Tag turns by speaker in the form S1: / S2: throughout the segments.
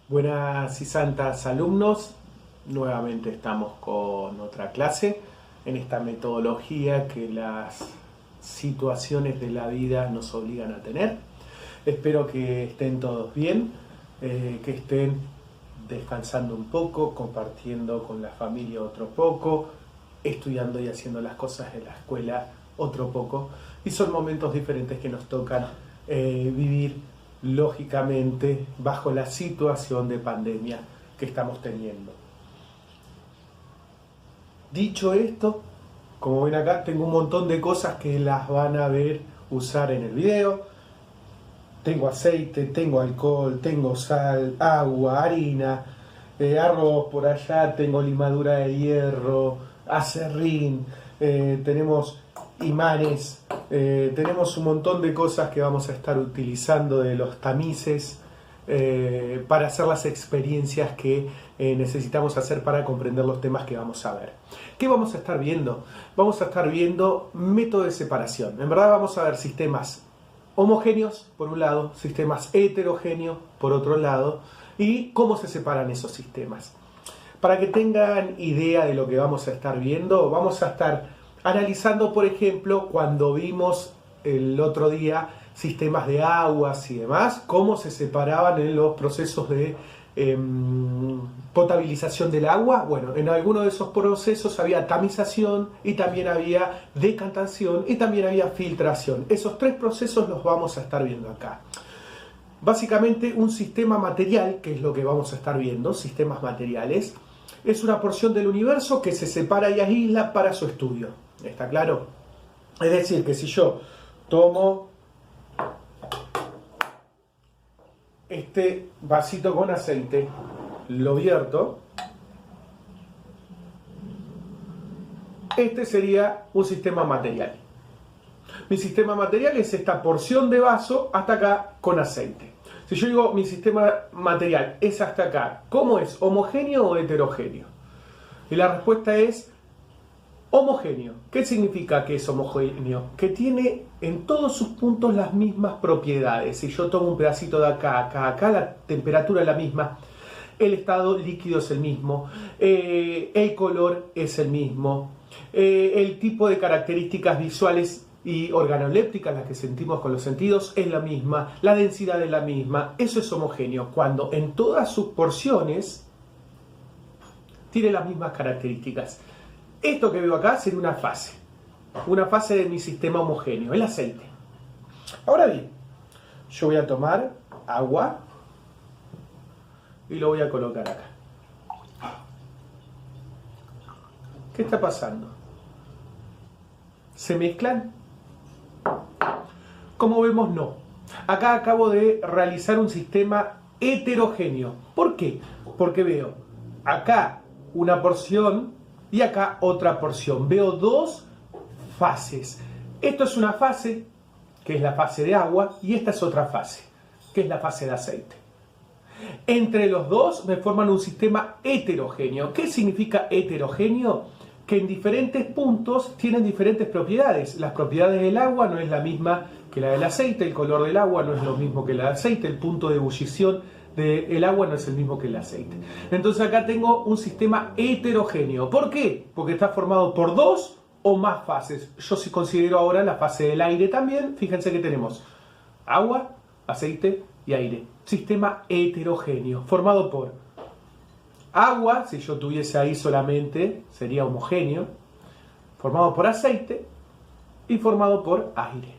S1: Buenas y santas alumnos, nuevamente estamos con otra clase en esta metodología que las situaciones de la vida nos obligan a tener. Espero que estén todos bien, que estén descansando un poco, compartiendo con la familia otro poco, estudiando y haciendo las cosas de la escuela otro poco. Y son momentos diferentes que nos tocan vivir lógicamente bajo la situación de pandemia que estamos teniendo. Dicho esto, como ven acá, tengo un montón de cosas que las van a ver usar en el video. Tengo aceite, tengo alcohol, tengo sal, agua, harina, arroz por allá, tengo limadura de hierro, aserrín, tenemos imanes, tenemos un montón de cosas que vamos a estar utilizando de los tamices para hacer las experiencias que necesitamos hacer para comprender los temas que vamos a ver. ¿Qué vamos a estar viendo? Vamos a estar viendo método de separación. En verdad vamos a ver sistemas homogéneos por un lado, sistemas heterogéneos por otro lado, y cómo se separan esos sistemas. Para que tengan idea de lo que vamos a estar viendo, vamos a estar analizando, por ejemplo, cuando vimos el otro día sistemas de aguas y demás, cómo se separaban en los procesos de potabilización del agua. Bueno, en alguno de esos procesos había tamización y también había decantación y también había filtración. Esos tres procesos los vamos a estar viendo acá. Básicamente un sistema material, que es lo que vamos a estar viendo, sistemas materiales, es una porción del universo que se separa y aísla para su estudio. ¿Está claro? Es decir, que si yo tomo este vasito con aceite, lo vierto, este sería un sistema material. Mi sistema material es esta porción de vaso hasta acá con aceite. Si yo digo mi sistema material es hasta acá, ¿cómo es? ¿Homogéneo o heterogéneo? Y la respuesta es homogéneo. ¿Qué significa que es homogéneo? Que tiene en todos sus puntos las mismas propiedades. Si yo tomo un pedacito de acá, acá, la temperatura es la misma, el estado líquido es el mismo, el color es el mismo, el tipo de características visuales y organolépticas, las que sentimos con los sentidos, es la misma, la densidad es la misma. Eso es homogéneo, cuando en todas sus porciones tiene las mismas características. Esto que veo acá sería una fase de mi sistema homogéneo, el aceite. Ahora bien, yo voy a tomar agua y lo voy a colocar acá. ¿Qué está pasando? ¿Se mezclan? Como vemos, no. Acá acabo de realizar un sistema heterogéneo. ¿Por qué? Porque veo acá una porción y acá otra porción. Veo dos fases. Esto es una fase, que es la fase de agua, y esta es otra fase, que es la fase de aceite. Entre los dos me forman un sistema heterogéneo. ¿Qué significa heterogéneo? Que en diferentes puntos tienen diferentes propiedades. Las propiedades del agua no es la misma que la del aceite, el color del agua no es lo mismo que el del aceite, el punto de ebullición del agua no es el mismo que el aceite. Entonces acá tengo un sistema heterogéneo. ¿Por qué? Porque está formado por dos o más fases. Yo sí considero ahora la fase del aire también. Fíjense que tenemos agua, aceite y aire. Sistema heterogéneo, formado por agua, si yo tuviese ahí solamente, sería homogéneo, formado por aceite y formado por aire.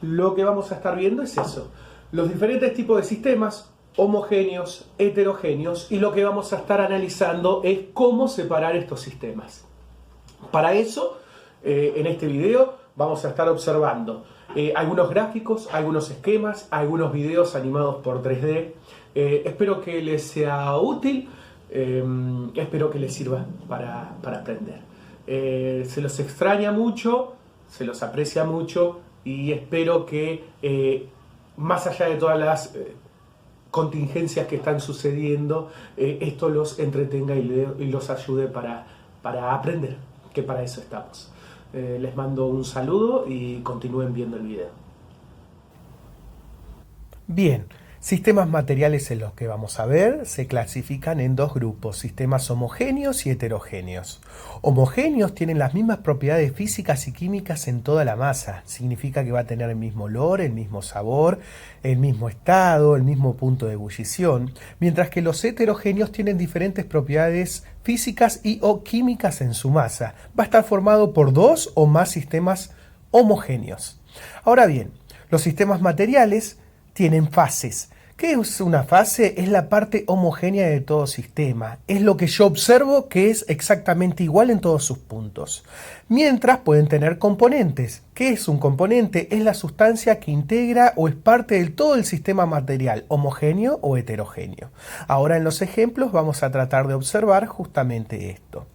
S1: Lo que vamos a estar viendo es eso, los diferentes tipos de sistemas, homogéneos, heterogéneos, y lo que vamos a estar analizando es cómo separar estos sistemas. Para eso, en este video vamos a estar observando algunos gráficos, algunos esquemas, algunos videos animados por 3D. Espero que les sea útil. Espero que les sirva para aprender. Se los extraña mucho, se los aprecia mucho y espero que más allá de todas las contingencias que están sucediendo, esto los entretenga y los ayude para aprender, que para eso estamos. Les mando un saludo y continúen viendo el video.
S2: Bien,
S1: Sistemas materiales en los que vamos a ver se clasifican en dos grupos, sistemas homogéneos y heterogéneos. Homogéneos tienen las mismas propiedades físicas y químicas en toda la masa. Significa que va a tener el mismo olor, el mismo sabor, el mismo estado, el mismo punto de ebullición, mientras que los heterogéneos tienen diferentes propiedades físicas y o químicas en su masa. Va a estar formado por dos o más sistemas homogéneos. Ahora bien, los sistemas materiales tienen fases. ¿Qué es una fase? Es la parte homogénea de todo sistema. Es lo que yo observo que es exactamente igual en todos sus puntos. Mientras pueden tener componentes. ¿Qué es un componente? Es la sustancia que integra o es parte del todo el sistema material, homogéneo o heterogéneo. Ahora en los ejemplos vamos a tratar de observar justamente esto.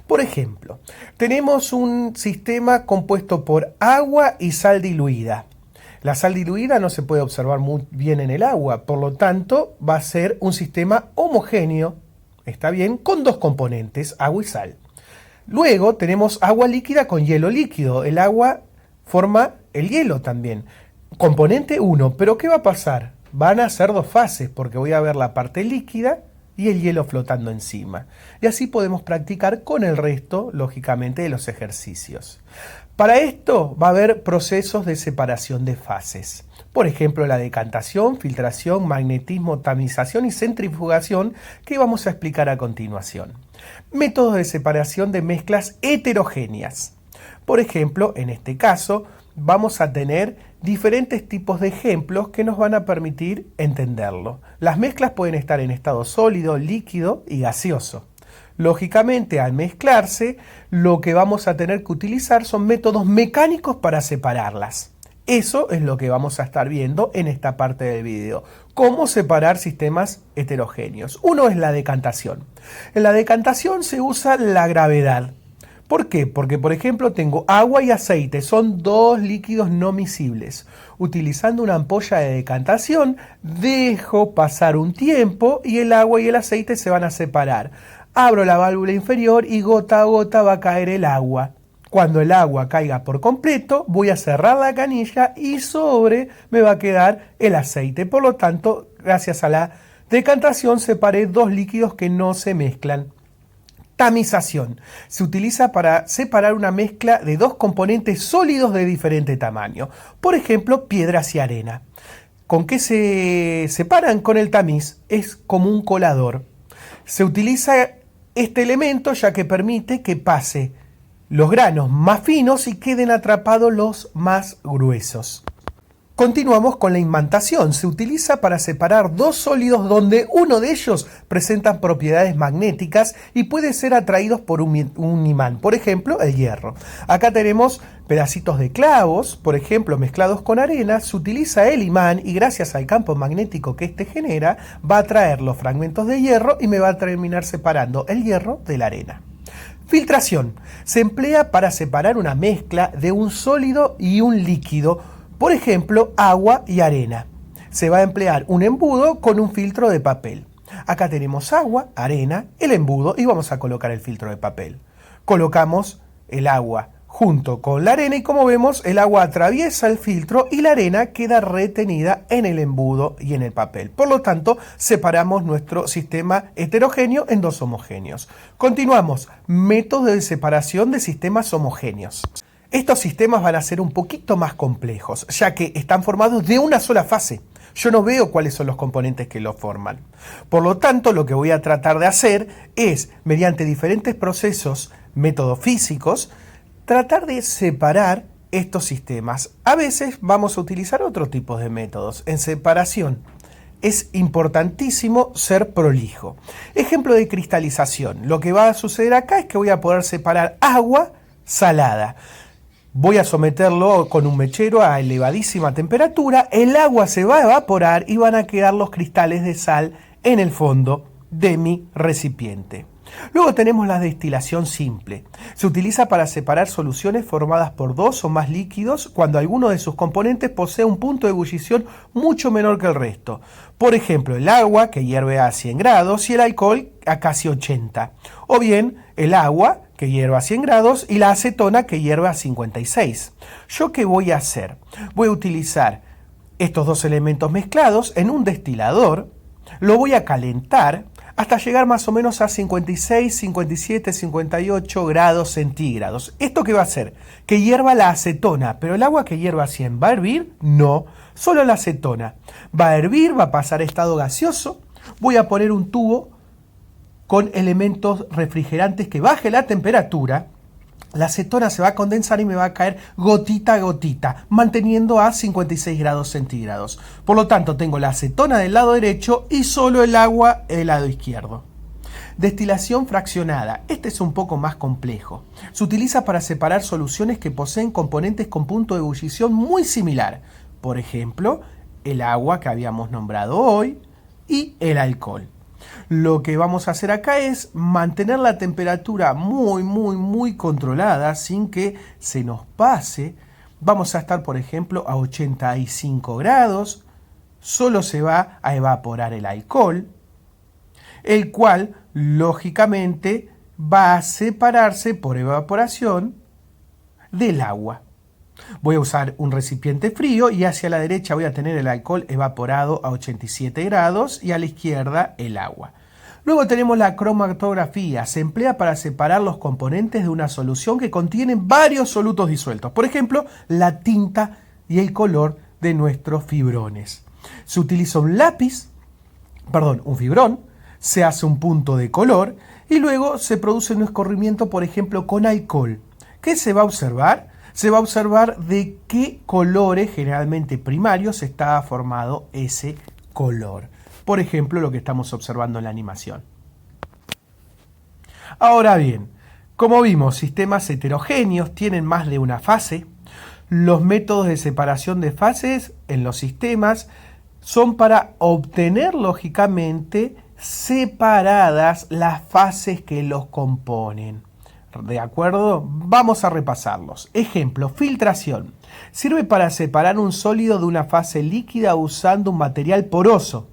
S1: Por ejemplo, tenemos un sistema compuesto por agua y sal diluida. La sal diluida no se puede observar muy bien en el agua, por lo tanto va a ser un sistema homogéneo, está bien, con dos componentes, agua y sal. Luego tenemos agua líquida con hielo líquido, el agua forma el hielo también. Componente 1, pero ¿qué va a pasar? Van a ser dos fases, porque voy a ver la parte líquida y el hielo flotando encima. Y así podemos practicar con el resto, lógicamente, de los ejercicios. Para esto va a haber procesos de separación de fases. Por ejemplo, la decantación, filtración, magnetismo, tamización y centrifugación que vamos a explicar a continuación. Métodos de separación de mezclas heterogéneas. Por ejemplo, en este caso, vamos a tener diferentes tipos de ejemplos que nos van a permitir entenderlo. Las mezclas pueden estar en estado sólido, líquido y gaseoso. Lógicamente, al mezclarse, lo que vamos a tener que utilizar son métodos mecánicos para separarlas. Eso es lo que vamos a estar viendo en esta parte del video. Cómo separar sistemas heterogéneos. Uno es la decantación. En la decantación se usa la gravedad. ¿Por qué? Porque, por ejemplo, tengo agua y aceite. Son dos líquidos no miscibles. Utilizando una ampolla de decantación, dejo pasar un tiempo y el agua y el aceite se van a separar. Abro la válvula inferior y gota a gota va a caer el agua. Cuando el agua caiga por completo, voy a cerrar la canilla y sobre me va a quedar el aceite. Por lo tanto, gracias a la decantación, separé dos líquidos que no se mezclan. Tamización. Se utiliza para separar una mezcla de dos componentes sólidos de diferente tamaño. Por ejemplo, piedras y arena. ¿Con qué se separan? Con el tamiz. Es como un colador. Se utiliza este elemento ya que permite que pase los granos más finos y queden atrapados los más gruesos. Continuamos con la imantación. Se utiliza para separar dos sólidos donde uno de ellos presenta propiedades magnéticas y puede ser atraídos por un imán, por ejemplo, el hierro. Acá tenemos pedacitos de clavos, por ejemplo, mezclados con arena. Se utiliza el imán y gracias al campo magnético que este genera, va a atraer los fragmentos de hierro y me va a terminar separando el hierro de la arena. Filtración. Se emplea para separar una mezcla de un sólido y un líquido. Por ejemplo, agua y arena. Se va a emplear un embudo con un filtro de papel. Acá tenemos agua, arena, el embudo y vamos a colocar el filtro de papel. Colocamos el agua junto con la arena y como vemos el agua atraviesa el filtro y la arena queda retenida en el embudo y en el papel. Por lo tanto, separamos nuestro sistema heterogéneo en dos homogéneos. Continuamos. Método de separación de sistemas homogéneos. Estos sistemas van a ser un poquito más complejos, ya que están formados de una sola fase. Yo no veo cuáles son los componentes que los forman. Por lo tanto, lo que voy a tratar de hacer es, mediante diferentes procesos, métodos físicos, tratar de separar estos sistemas. A veces vamos a utilizar otro tipo de métodos. En separación es importantísimo ser prolijo. Ejemplo de cristalización. Lo que va a suceder acá es que voy a poder separar agua salada. Voy a someterlo con un mechero a elevadísima temperatura, el agua se va a evaporar y van a quedar los cristales de sal en el fondo de mi recipiente. Luego tenemos la destilación simple. Se utiliza para separar soluciones formadas por dos o más líquidos cuando alguno de sus componentes posee un punto de ebullición mucho menor que el resto. Por ejemplo, el agua que hierve a 100 grados y el alcohol a casi 80. O bien el agua que hierve a 100 grados y la acetona que hierve a 56. ¿Yo qué voy a hacer? Voy a utilizar estos dos elementos mezclados en un destilador, lo voy a calentar hasta llegar más o menos a 56, 57, 58 grados centígrados. ¿Esto qué va a hacer? Que hierva la acetona, pero el agua que hierva a 100, ¿va a hervir? No, solo la acetona. Va a hervir, va a pasar a estado gaseoso, voy a poner un tubo con elementos refrigerantes que baje la temperatura. La acetona se va a condensar y me va a caer gotita a gotita, manteniendo a 56 grados centígrados. Por lo tanto, tengo la acetona del lado derecho y solo el agua del lado izquierdo. Destilación fraccionada. Este es un poco más complejo. Se utiliza para separar soluciones que poseen componentes con punto de ebullición muy similar. Por ejemplo, el agua que habíamos nombrado hoy y el alcohol. Lo que vamos a hacer acá es mantener la temperatura muy controlada sin que se nos pase. Vamos a estar, por ejemplo, a 85 grados. Solo se va a evaporar el alcohol, el cual, lógicamente, va a separarse por evaporación del agua. Voy a usar un recipiente frío y hacia la derecha voy a tener el alcohol evaporado a 87 grados y a la izquierda el agua. Luego tenemos la cromatografía. Se emplea para separar los componentes de una solución que contienen varios solutos disueltos. Por ejemplo, la tinta y el color de nuestros fibrones. Se utiliza un fibrón, se hace un punto de color y luego se produce un escurrimiento, por ejemplo, con alcohol. ¿Qué se va a observar? Se va a observar de qué colores, generalmente primarios, está formado ese color. Por ejemplo, lo que estamos observando en la animación. Ahora bien, como vimos, sistemas heterogéneos tienen más de una fase. Los métodos de separación de fases en los sistemas son para obtener, lógicamente, separadas las fases que los componen. ¿De acuerdo? Vamos a repasarlos. Ejemplo, filtración. Sirve para separar un sólido de una fase líquida usando un material poroso.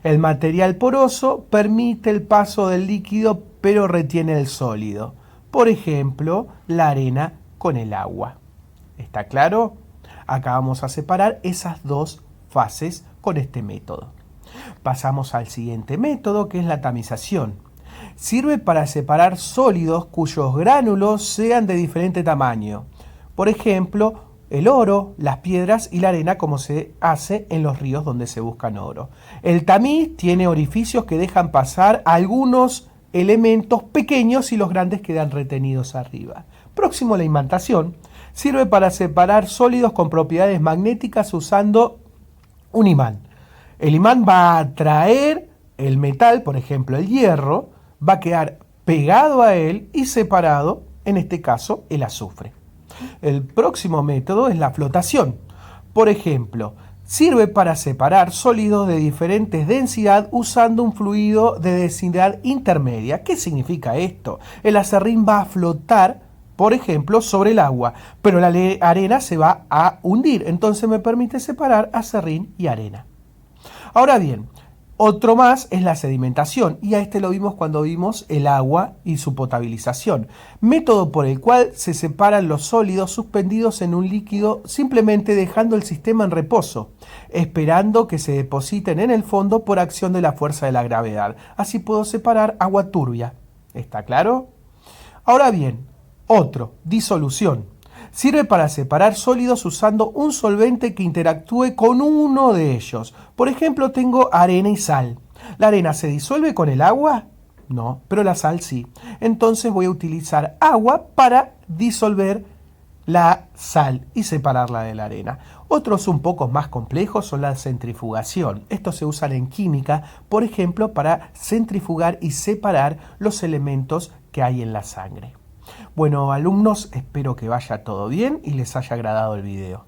S1: El material poroso permite el paso del líquido pero retiene el sólido. Por ejemplo, la arena con el agua. ¿Está claro? Acá vamos a separar esas dos fases con este método. Pasamos al siguiente método, que es la tamización. Sirve para separar sólidos cuyos gránulos sean de diferente tamaño. Por ejemplo, el oro, las piedras y la arena, como se hace en los ríos donde se buscan oro. El tamiz tiene orificios que dejan pasar algunos elementos pequeños y los grandes quedan retenidos arriba. Próximo a la imantación. Sirve para separar sólidos con propiedades magnéticas usando un imán. El imán va a atraer el metal, por ejemplo el hierro, va a quedar pegado a él y separado, en este caso, el azufre. El próximo método es la flotación. Por ejemplo, sirve para separar sólidos de diferentes densidad usando un fluido de densidad intermedia. ¿Qué significa esto? El aserrín va a flotar, por ejemplo, sobre el agua, pero la arena se va a hundir. Entonces me permite separar aserrín y arena. Ahora bien, otro más es la sedimentación, y a este lo vimos cuando vimos el agua y su potabilización. Método por el cual se separan los sólidos suspendidos en un líquido simplemente dejando el sistema en reposo, esperando que se depositen en el fondo por acción de la fuerza de la gravedad. Así puedo separar agua turbia. ¿Está claro? Ahora bien, otro, disolución. Sirve para separar sólidos usando un solvente que interactúe con uno de ellos. Por ejemplo, tengo arena y sal. ¿La arena se disuelve con el agua? No, pero la sal sí. Entonces voy a utilizar agua para disolver la sal y separarla de la arena. Otros un poco más complejos son la centrifugación. Estos se usan en química, por ejemplo, para centrifugar y separar los elementos que hay en la sangre. Bueno, alumnos, espero que vaya todo bien y les haya agradado el video.